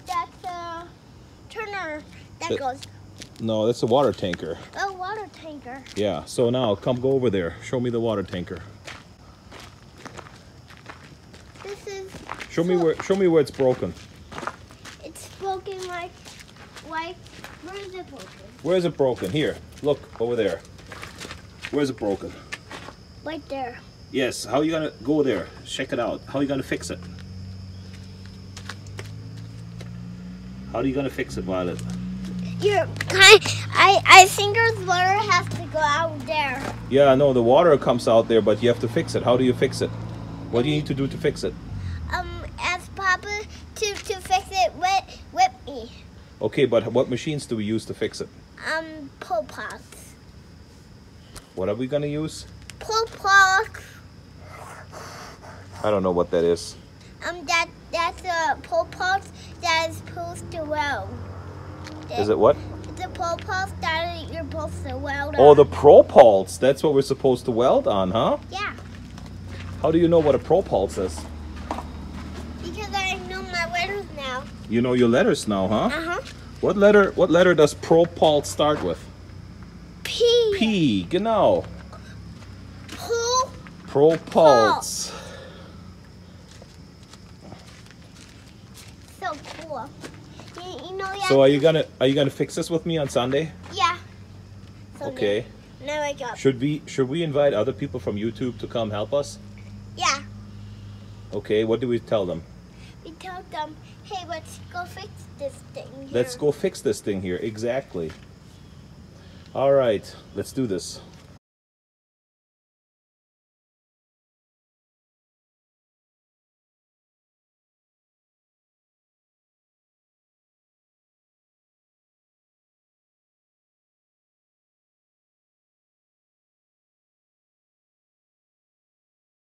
that's a turner that goes. No, that's a water tanker. A water tanker. Yeah, so now come go over there. Show me the water tanker. This is. Show me where it's broken. It's broken like where is it broken? Where is it broken? Here, look over there. Where is it broken? Right there. Yes, how are you gonna go there? Check it out. How are you gonna fix it? How are you gonna fix it, Violet? I think the water has to go out there. Yeah, no, the water comes out there, but you have to fix it. How do you fix it? What do you need to do to fix it? Ask Papa to fix it with me. Okay, but what machines do we use to fix it? Pull pots. What are we gonna use? Pull pots. I don't know what that is. That's a pull pot that is supposed to weld. Is it what? The pull pot that you're supposed to weld on. Oh, the propulse. That's what we're supposed to weld on, huh? Yeah. How do you know what a propulse is? Because I know my letters now. You know your letters now, huh? Uh-huh. What letter does propulse start with? P. P, genau. Pull. Propulse. So cool. You know that. So are you gonna fix this with me on Sunday? Yeah. So Okay. Now I got. Should we invite other people from YouTube to come help us? Yeah. Okay, what do we tell them? We told them, hey, let's go fix this thing here. Let's go fix this thing here. Exactly. All right, let's do this.